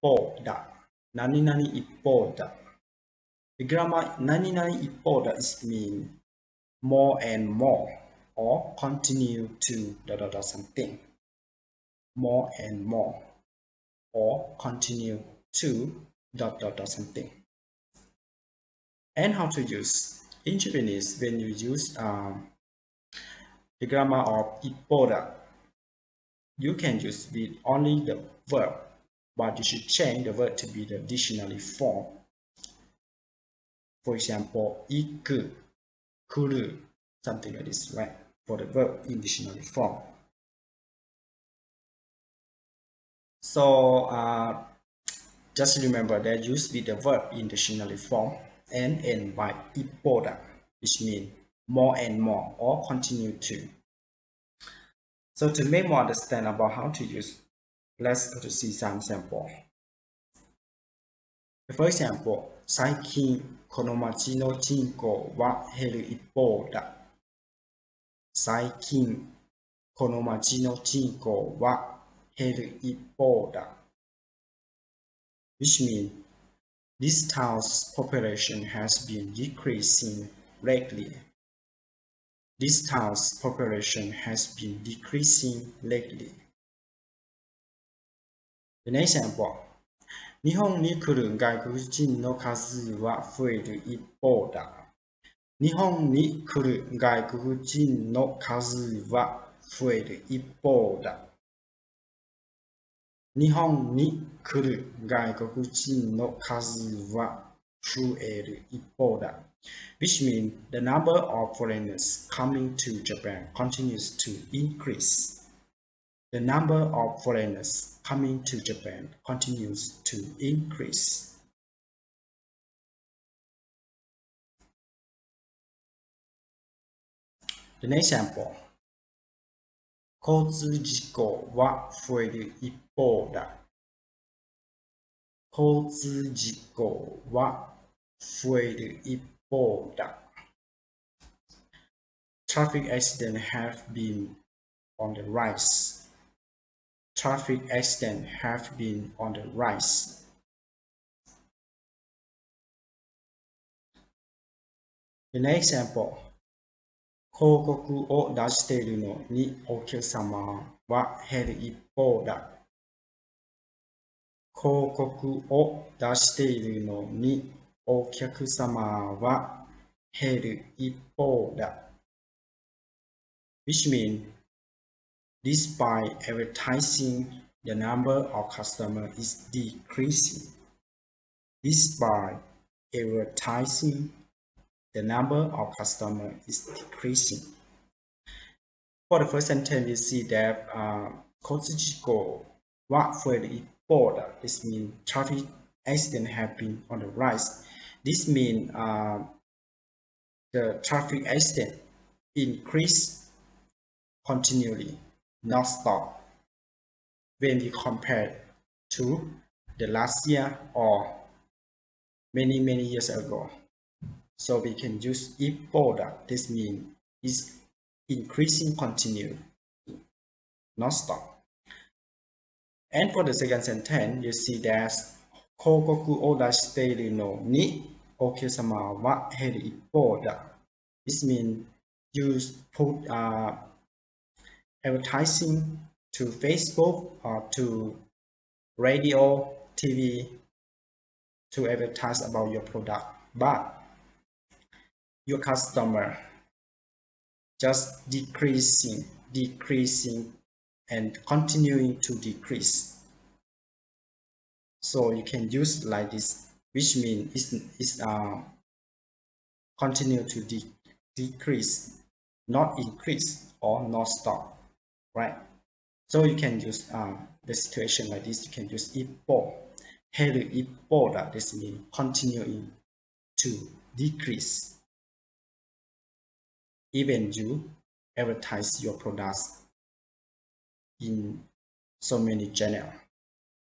ippou da. Nani nani ippou da. The grammar nani nani ippou da is mean more and more or continue to something. More and more or continue to something. And how to use. In Japanese, when you use the grammar of ippou da, you can use with only the verb, but you should change the verb to be the dictionary form. For example, iku, kuru, something like this, right? For the verb in dictionary form. So just remember that use with the verb in dictionary form and end by ippou da, which means more and more or continue to. So to make more understand about how to use, let's go to see some sample. The first example, 最近この町の人口は減る一方だ。最近この町の人口は減る一方だ。Which means this town's population has been decreasing lately. This town's population has been decreasing lately. The next example. 日本に来る外国人の数は増える一方だ。日本に来る外国人の数は増える一方だ。日本に来る外国人の数は増える一方だ。Which means the number of foreigners coming to Japan continues to increase. The number of foreigners coming to Japan continues to increase. The next example. 交通事故は増える一方だ。交通事故は増える一方だ。Traffic accidents have been on the rise. Traffic accidents have been on the rise. The next example. 広告を出しているのにお客様は減る一方だ。広告を出しているのにお客様は減る一方だ。Which means, despite advertising, the number of customers is decreasing. Despite advertising, the number of customers is decreasing. For the first sentence, you see that 交通事故は増える一方だ。This means traffic accidents have been on the rise. This means the traffic accident increase continually, not stop. When we compare to the last year or many years ago. So we can use ippou da. This means it's increasing continually, not stop. And for the second sentence, you see that 広告を出しているのにお客様は減る一方だ。This means you put advertising to Facebook or to radio, TV to advertise about your product, but your customer just decreasing and continuing to decrease. So you can use like this, which means it's continue to decrease, not increase or not stop, right? So you can use the situation like this. You can use ippou. 減る一方だ. This means continuing to decrease. Even you advertise your products in so many channels.